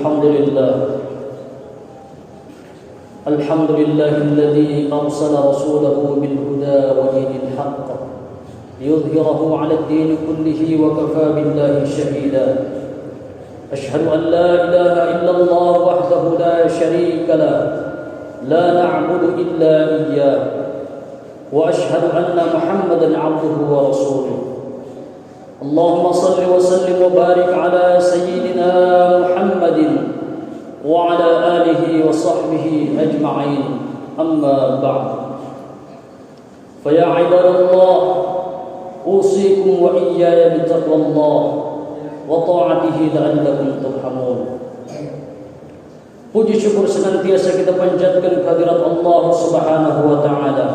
الحمد لله الذي أرسل رسوله بالهدى ودين الحق ليظهره على الدين كله وكفى بالله شهيدا. أشهد أن لا إله إلا الله وحده لا شريك له لا نعبد إلا إياه، وأشهد أن محمدا عبده ورسوله. اللهم صل وسلم وبارك على سيدنا محمد وعلى آله وصحبه أجمعين. أما بعد، فيا عباد الله، أوصيكم وإياي بتقوى الله وطاعته لعلكم ترحمون. Puji syukur senantiasa kita panjatkan kehadirat Allah Subhanahu wa taala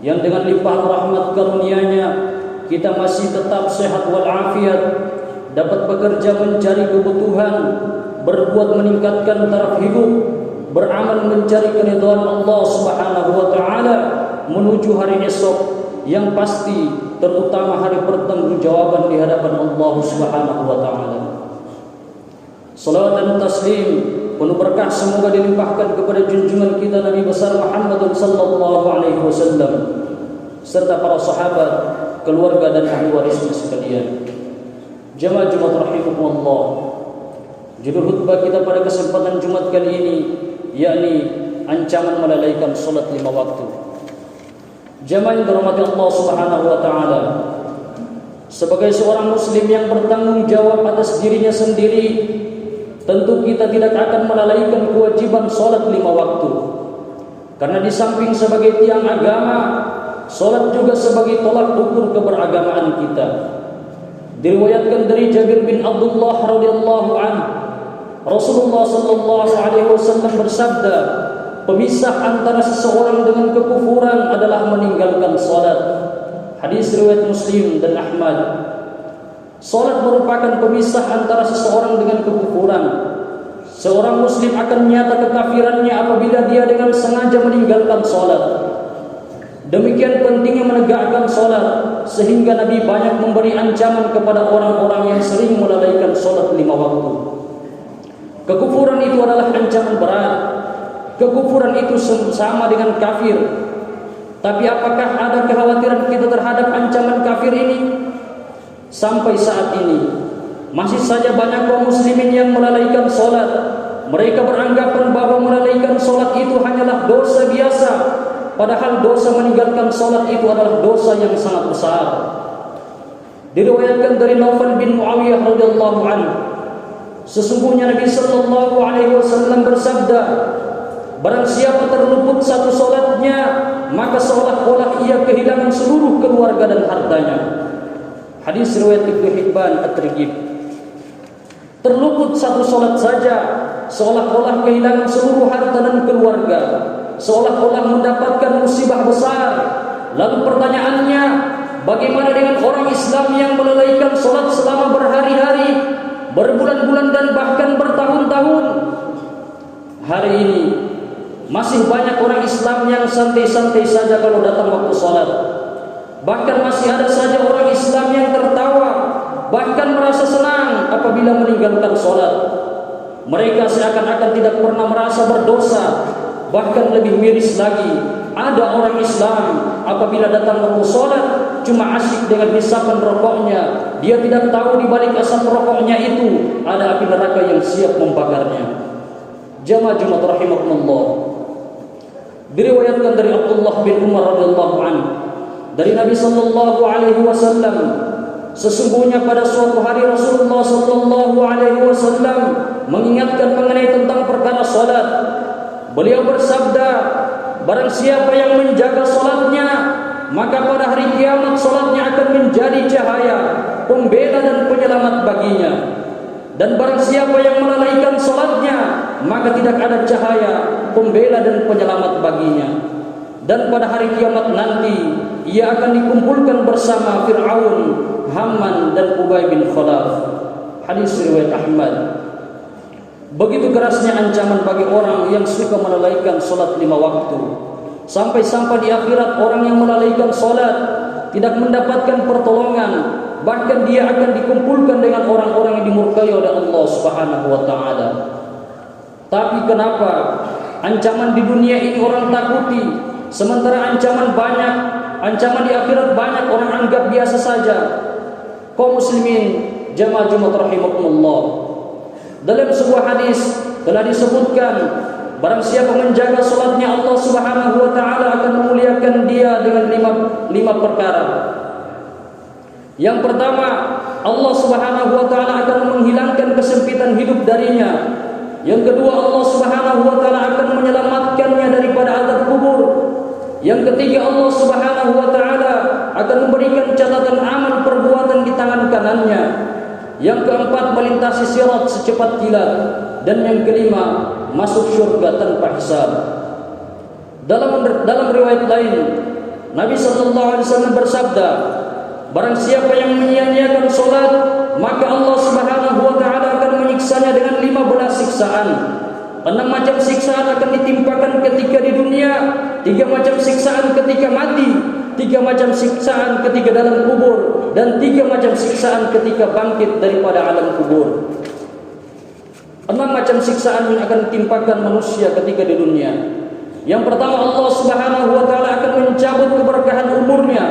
yang dengan limpahan rahmat karunia-Nya kita masih tetap sehat walafiat, dapat bekerja mencari kebutuhan, berbuat meningkatkan taraf hidup, beramal mencari keridhaan Allah Subhanahu wa taala menuju hari esok yang pasti, terutama hari pertanggungjawaban di hadapan Allah Subhanahu wa taala. Salawat dan taslim penuh berkah semoga dilimpahkan kepada junjungan kita Nabi besar Muhammad sallallahu alaihi wasallam serta para sahabat, keluarga dan ahli warisnya sekalian. Jamaah Jumat rahimakumullah. Judul khutbah kita pada kesempatan Jumat kali ini yakni ancaman melalaikan salat 5 waktu. Jamaah yang dirahmati Allah Subhanahu wa taala, sebagai seorang muslim yang bertanggung jawab atas dirinya sendiri, tentu kita tidak akan melalaikan kewajiban salat 5 waktu. Karena di samping sebagai tiang agama, salat juga sebagai tolak ukur keberagamaan kita. Diriwayatkan dari Jabir bin Abdullah radhiyallahu anhu, Rasulullah sallallahu alaihi wasallam bersabda, pemisah antara seseorang dengan kekufuran adalah meninggalkan salat. Hadis riwayat Muslim dan Ahmad. Salat merupakan pemisah antara seseorang dengan kekufuran. Seorang muslim akan menyata kekafirannya apabila dia dengan sengaja meninggalkan salat. Demikian pentingnya menegakkan salat, sehingga Nabi banyak memberi ancaman kepada orang-orang yang sering melalaikan salat 5 waktu. Kekufuran itu adalah ancaman berat. Kekufuran itu sama dengan kafir. Tapi apakah ada kekhawatiran kita terhadap ancaman kafir ini? Sampai saat ini masih saja banyak kaum muslimin yang melalaikan salat. Mereka beranggapan bahwa melalaikan salat itu hanyalah dosa biasa, padahal dosa meninggalkan salat itu adalah dosa yang sangat besar. Diriwayatkan dari Naufal bin Muawiyah radhiyallahu anhu, sesungguhnya Nabi sallallahu alaihi wasallam bersabda, barang siapa terluput satu salatnya, maka seolah-olah ia kehilangan seluruh keluarga dan hartanya. Hadis riwayat Ibnu Hibban At-Targhib. Terluput satu salat saja, seolah-olah kehilangan seluruh harta dan keluarga, seolah-olah mendapatkan musibah besar. Lalu pertanyaannya, bagaimana dengan orang Islam yang melalaikan salat selama berhari-hari, berbulan-bulan dan bahkan bertahun-tahun? Hari ini masih banyak orang Islam yang santai-santai saja kalau datang waktu salat. Bahkan masih ada saja orang Islam yang tertawa, bahkan merasa senang apabila meninggalkan salat. Mereka seakan-akan tidak pernah merasa berdosa. Bahkan lebih miris lagi, ada orang Islam apabila datang waktu salat cuma asyik dengan hisapan rokoknya. Dia tidak tahu di balik asap rokoknya itu ada api neraka yang siap membakarnya. Jamaah Jumat rahimakumullah. Diriwayatkan dari Abdullah bin Umar radhiyallahu anhu, dari Nabi sallallahu alaihi wasallam, sesungguhnya pada suatu hari Rasulullah sallallahu alaihi wasallam mengingatkan mengenai tentang perkara salat. Beliau bersabda, barang siapa yang menjaga salatnya, maka pada hari kiamat salatnya akan menjadi cahaya, pembela dan penyelamat baginya. Dan barang siapa yang melalaikan salatnya, maka tidak ada cahaya, pembela dan penyelamat baginya. Dan pada hari kiamat nanti ia akan dikumpulkan bersama Fir'aun, Haman dan Ubay bin Khalaf. Hadis riwayat Ahmad. Begitu kerasnya ancaman bagi orang yang suka melalaikan salat 5 waktu. Sampai-sampai di akhirat orang yang melalaikan salat tidak mendapatkan pertolongan, bahkan dia akan dikumpulkan dengan orang-orang yang dimurkai oleh Allah Subhanahu wa taala. Tapi kenapa ancaman di dunia ini orang takuti, sementara ancaman banyak, ancaman di akhirat banyak orang anggap biasa saja? Kaum muslimin jamaah Jumat rahimakumullah, dalam sebuah hadis telah disebutkan, barang siapa menjaga salatnya, Allah Subhanahu wa taala akan memuliakan dia dengan lima perkara. Yang pertama, Allah Subhanahu wa taala akan menghilangkan kesempitan hidup darinya. Yang kedua, Allah Subhanahu wa taala akan menyelamatkannya daripada azab kubur. Yang ketiga, Allah Subhanahu wa taala akan memberikan catatan amal perbuatan di tangan kanannya. Yang keempat, melintasi sirat secepat kilat. Dan yang kelima, masuk syurga tanpa hisab. Dalam riwayat lain, Nabi sallallahu alaihi wasallam bersabda, barang siapa yang menyia-nyiakan salat, maka Allah Subhanahu wa taala akan menyiksanya dengan 15 siksaan. 6 macam siksaan akan ditimpakan ketika di dunia, 3 macam siksaan ketika mati, 3 macam siksaan ketika dalam kubur, dan 3 macam siksaan ketika bangkit daripada alam kubur. 6 macam siksaan yang akan ditimpakan manusia ketika di dunia. Yang pertama, Allah Subhanahu wa taala akan mencabut keberkahan umurnya.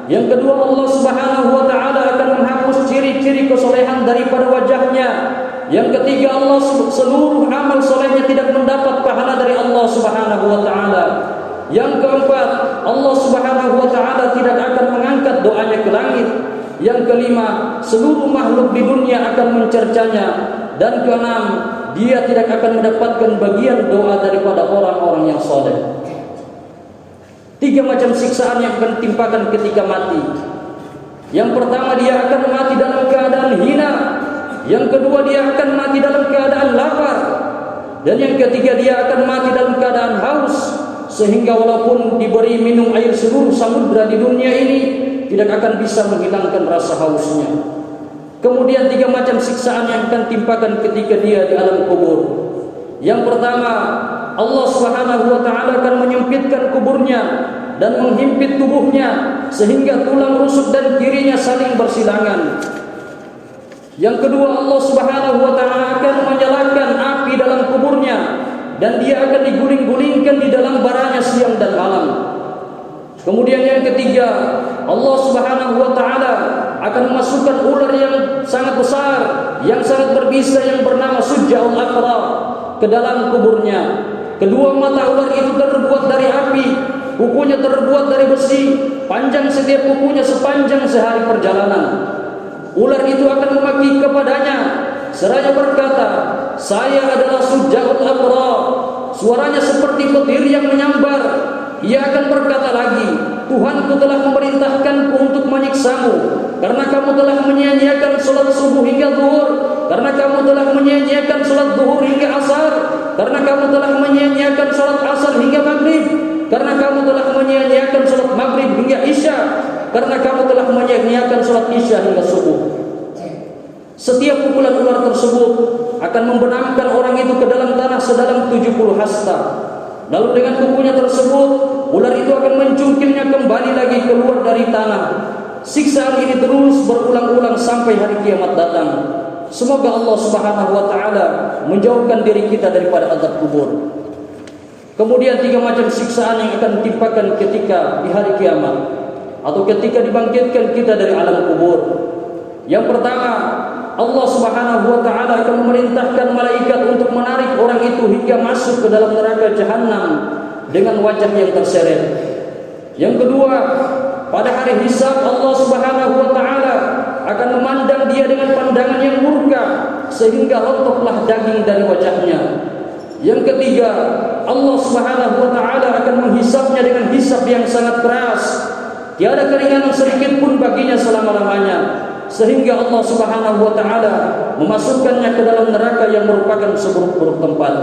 Yang kedua, Allah Subhanahu wa taala akan menghapus ciri-ciri kesolehan daripada wajahnya. Yang ketiga, Allah seluruh amal solehnya tidak mendapat pahala dari Allah Subhanahu wa taala. Yang keempat, Allah Subhanahu wa taala tidak akan mengangkat doanya ke langit. Yang kelima, seluruh makhluk di dunia akan mencercanya. Dan keenam, dia tidak akan mendapatkan bagian doa daripada orang-orang yang soleh. 3 macam siksaan yang akan ditimpakan ketika mati. Yang pertama, dia akan mati dalam keadaan hina. Yang kedua, dia akan mati dalam keadaan lapar. Dan yang ketiga, dia akan mati dalam keadaan haus, sehingga walaupun diberi minum air seluruh samudra di dunia ini, tidak akan bisa menghilangkan rasa hausnya. Kemudian 3 macam siksaan yang akan timpakan ketika dia di alam kubur. Yang pertama, Allah Subhanahu wa taala akan menyempitkan kuburnya dan menghimpit tubuhnya sehingga tulang rusuk dan kirinya saling bersilangan. Yang kedua, Allah Subhanahu wa taala akan menyalakan api dalam kuburnya dan dia akan diguling-gulingkan di dalam baranya siang dan malam. Kemudian yang ketiga, Allah Subhanahu wa taala akan memasukkan ular yang sangat besar, yang sangat berbisa, yang bernama Sujja'ul Aqrab ke dalam kuburnya. Kedua mata ular itu terbuat dari api, kukunya terbuat dari besi, panjang setiap kukunya sepanjang sehari perjalanan. Ular itu akan memaki kepadanya, seraya berkata, "Saya adalah Sujja'ul Aqrab." Suaranya seperti petir yang menyambar. Ia akan berkata lagi, "Tuhanku telah memerintahkanku untuk menyiksamu, karena kamu telah menyia-nyiakan salat subuh hingga zuhur, karena kamu telah menyia-nyiakan salat zuhur hingga asar, karena kamu telah menyia-nyiakan salat asar hingga maghrib, karena kamu telah menyia-nyiakan salat maghrib hingga isya, karena kamu telah menyia-nyiakan salat isya hingga subuh." Setiap pukulan ular tersebut akan membenamkan orang itu ke dalam tanah sedalam 70 hasta. Lalu dengan kukunya tersebut, ular itu akan mencungkilnya kembali lagi keluar dari tanah. Siksaan ini terus berulang-ulang sampai hari kiamat datang. Semoga Allah Subhanahu wa taala menjauhkan diri kita daripada azab kubur. Kemudian 3 macam siksaan yang akan ditimpakan ketika di hari kiamat atau ketika dibangkitkan kita dari alam kubur. Yang pertama, Allah Subhanahu wa taala akan memerintahkan malaikat untuk menarik orang itu hingga masuk ke dalam neraka jahanam dengan wajah yang terseret. Yang kedua, pada hari hisab Allah Subhanahu wa taala akan memandang dia dengan pandangan yang murka sehingga rontoklah daging dari wajahnya. Yang ketiga, Allah Subhanahu wa taala akan menghisabnya dengan hisab yang sangat keras. Tiada keringanan sedikit pun baginya selama-lamanya, sehingga Allah Subhanahu wa taala memasukkannya ke dalam neraka yang merupakan seburuk-buruk tempat.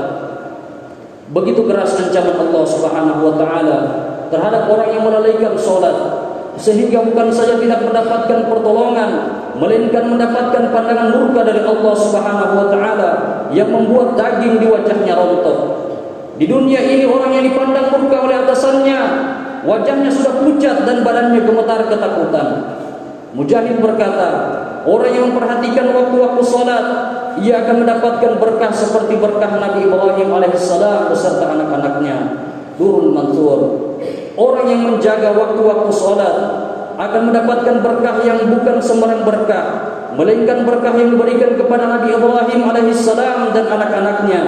Begitu keras ancaman Allah Subhanahu wa taala terhadap orang yang melalaikan salat, sehingga bukan saja tidak mendapatkan pertolongan, melainkan mendapatkan pandangan murka dari Allah Subhanahu wa taala yang membuat daging di wajahnya rontok. Di dunia ini orang yang dipandang murka oleh atasannya, wajahnya sudah pucat dan badannya gemetar ketakutan. Mujahid berkata, orang yang memperhatikan waktu-waktu salat, ia akan mendapatkan berkah seperti berkah Nabi Ibrahim alaihissalam beserta anak-anaknya. Durul Mansur, orang yang menjaga waktu-waktu salat akan mendapatkan berkah yang bukan sembarang berkah, melainkan berkah yang diberikan kepada Nabi Ibrahim alaihissalam dan anak-anaknya.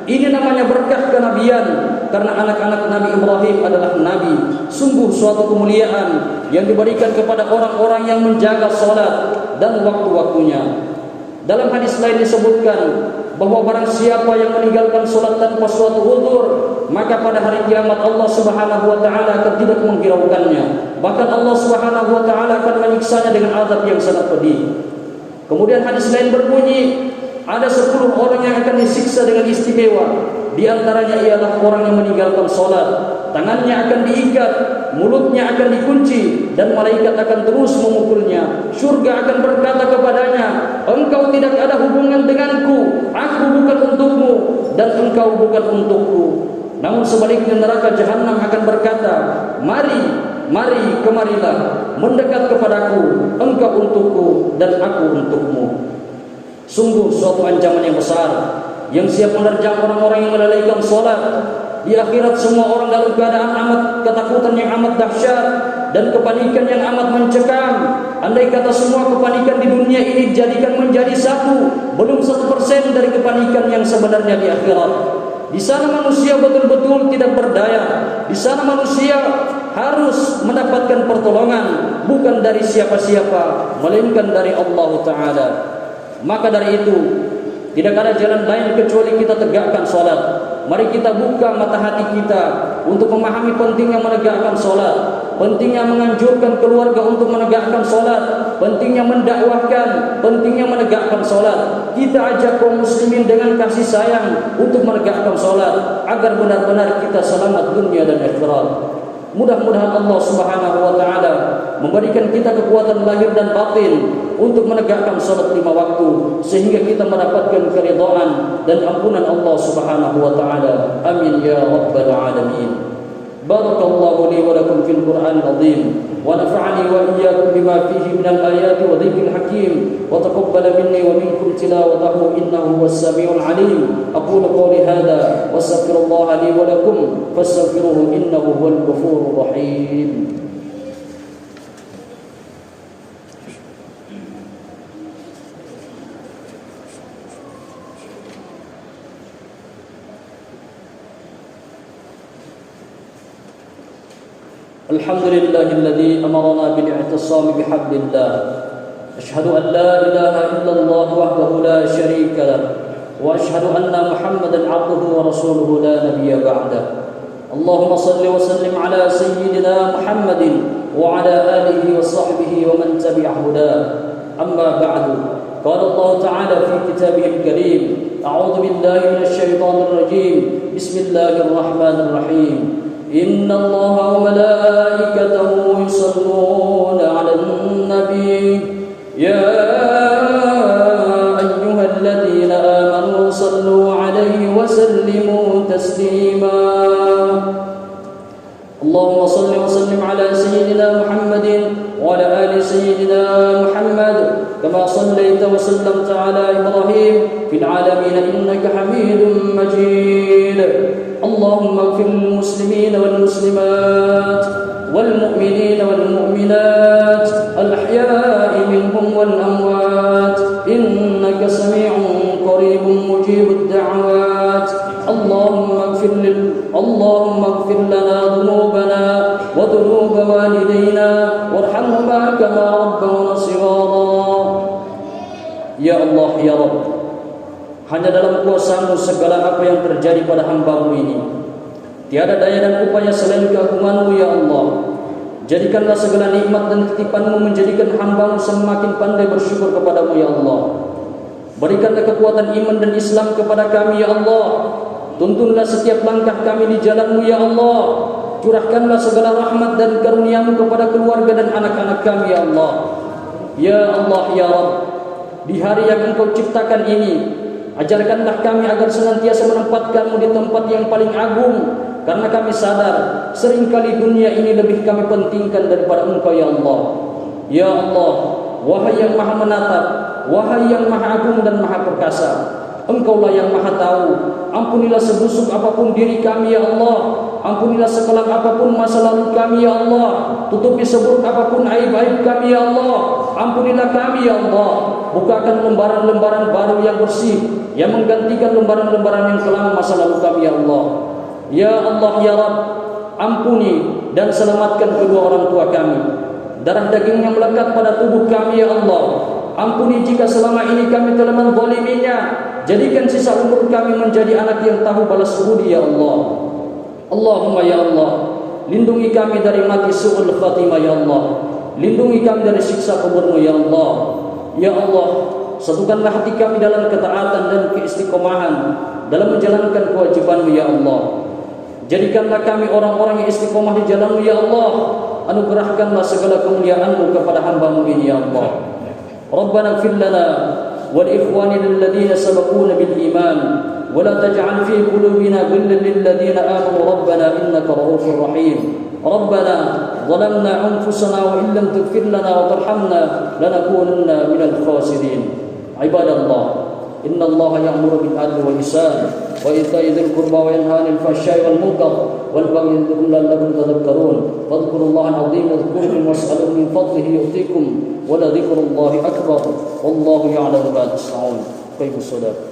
Ini namanya berkah kenabian, karena anak-anak Nabi Ibrahim adalah nabi. Sungguh suatu kemuliaan yang diberikan kepada orang-orang yang menjaga salat dan waktu-waktunya. Dalam hadis lain disebutkan bahwa barang siapa yang meninggalkan salat tanpa suatu uzur, maka pada hari kiamat Allah Subhanahu wa taala akan tidak menghiraukannya. Bahkan Allah Subhanahu wa taala akan menyiksanya dengan azab yang sangat pedih. Kemudian hadis lain berbunyi, ada 10 orang yang akan disiksa dengan istimewa. Di antaranya ialah orang yang meninggalkan salat. Tangannya akan diikat, mulutnya akan dikunci, dan malaikat akan terus memukulnya. Surga akan berkata kepadanya, engkau tidak ada hubungan denganku, aku bukan untukmu, dan engkau bukan untukku. Namun sebaliknya neraka Jahannam akan berkata, mari kemarilah, mendekat kepadaku, engkau untukku dan aku untukmu. Sungguh suatu ancaman yang besar yang siap menerjang orang-orang yang melalaikan salat. Di akhirat semua orang dalam keadaan amat ketakutan yang amat dahsyat dan kepanikan yang amat mencekam. Andai kata semua kepanikan di dunia ini dijadikan menjadi satu, belum 1% dari kepanikan yang sebenarnya di akhirat. Di sana manusia betul-betul tidak berdaya. Di sana manusia harus mendapatkan pertolongan bukan dari siapa-siapa, melainkan dari Allah Ta'ala. Maka dari itu, tidak ada jalan lain kecuali kita tegakkan salat. Mari kita buka mata hati kita untuk memahami pentingnya menegakkan salat, pentingnya menganjurkan keluarga untuk menegakkan salat, pentingnya mendakwahkan, pentingnya menegakkan salat. Kita ajak kaum muslimin dengan kasih sayang untuk menegakkan salat agar benar-benar kita selamat dunia dan akhirat. Mudah-mudahan Allah Subhanahu wa taala memberikan kita kekuatan lahir dan batin untuk menegakkan salat 5 waktu sehingga kita mendapatkan keridhaan dan ampunan Allah Subhanahu wa taala. Amin ya rabbal alamin. Barakallahu li wa lakum fil Qur'anil azim wa nafa'ani wa iyyakum bima fihi minal ayati wa dhikril hakim wa taqabbala minni wa minkum tilawatahu innahu was-sami'ul 'alim. Aqulu qawli hadha wa astaghfirullaha li wa lakum fastaghfiruhu innahu huwal ghafurur rahim. Alhamdulillahilladzi amarna bil i'tisam bihablillah. Ashhadu an la ilaha illallah wahdahu la syarika lah wa ashhadu anna Muhammadan 'abduhu wa rasuluhu la nabiyya ba'dah. Allahumma shalli wa sallim ala sayyidina Muhammadin wa ala alihi wa sahbihi wa man tabi'a hudah. Amma ba'du. Qala Allah ta'ala fi kitabihil karim, a'udzu billahi minasy syaithanir rajim. Bismillahirrahmanirrahim. إن الله وملائكته يصلون على النبي يا أيها الذين آمنوا صلوا عليه وسلموا تسليما اللهم صل وسلم على سيدنا محمد وعلى آل سيدنا محمد كما صليت وسلمت على إبراهيم في العالمين إنك حميد مجيد اللهم اغفر للمسلمين والمسلمات والمؤمنين والمؤمنات الأحياء منهم والأموات إنك سميع قريب مجيب الدعوات اللهم اغفر لنا ذنوبنا وذنوب والدينا وارحمهما كما ربونا صغارا. Ya Allah, ya Rabb, hanya dalam kuasa-Mu segala apa yang terjadi pada hamba-Mu ini. Tiada daya dan upaya selain keagungan-Mu, ya Allah. Jadikanlah segala nikmat dan titipan-Mu menjadikan hamba-Mu semakin pandai bersyukur kepada-Mu, ya Allah. Berikanlah kekuatan iman dan Islam kepada kami, ya Allah. Tuntunlah setiap langkah kami di jalan-Mu, ya Allah. Curahkanlah segala rahmat dan karunia-Mu kepada keluarga dan anak-anak kami, ya Allah. Ya Allah, ya Rabb, di hari yang Engkau ciptakan ini, Ajarkanlah kami agar senantiasa menempatkan-Mu di tempat yang paling agung, karena kami sadar seringkali dunia ini lebih kami pentingkan daripada Engkau ya Allah. Ya Allah, wahai yang maha menatap, wahai yang maha agung dan maha perkasa, Engkaulah yang maha tahu. Ampunilah sebusuk apapun diri kami ya Allah, ampunilah sekelak apapun masa lalu kami ya Allah, tutupi seburuk apapun aib-aib kami ya Allah. Ampunilah kami ya Allah, bukakan lembaran-lembaran baru yang bersih, yang menggantikan lembaran-lembaran yang kelam masa lalu kami ya Allah. Ya Allah ya Rabb, ampuni dan selamatkan kedua orang tua kami. Darah daging yang melekat pada tubuh kami ya Allah, ampuni jika selama ini kami telah menzaliminya. Jadikan sisa umur kami menjadi anak yang tahu balas budi ya Allah. Allahumma ya Allah, lindungi kami dari mati su'ul khatimah ya Allah. Lindungi kami dari siksa kubur-Mu ya Allah. Ya Allah, satukanlah hati kami dalam ketaatan dan keistiqomahan dalam menjalankan kewajiban-Mu ya Allah. Jadikanlah kami orang-orang yang istiqomah di jalan-Mu ya Allah. Anugerahkanlah segala kemuliaan-Mu kepada hamba-Mu ini ya Allah. Rabbana ighfir lana wa li ikhwanina alladhina sabaquna bil iman wa la taj'al fi qulubina ghillan lil ladzina amanu rabbana innaka ra'ufur rahim. Rabbana zalamna anfusana wa in lam taghfir lana wa tarhamna lanakunanna minal khasirin. Ibadallah, innallaha ya'muru bil adli wal ihsan wa ita'i dzil qurba wa yanha 'anil fahsya'i wal munkar wal baghi ya'idhukum la'allakum tadhakkarun. Fadhkurullaha al-'azim wadhkuruhu was'aluhu min fadlihi yu'tikum wa la dhikrullahi akbar wallahu ya'lamu ma tasna'un. Qaimus salat.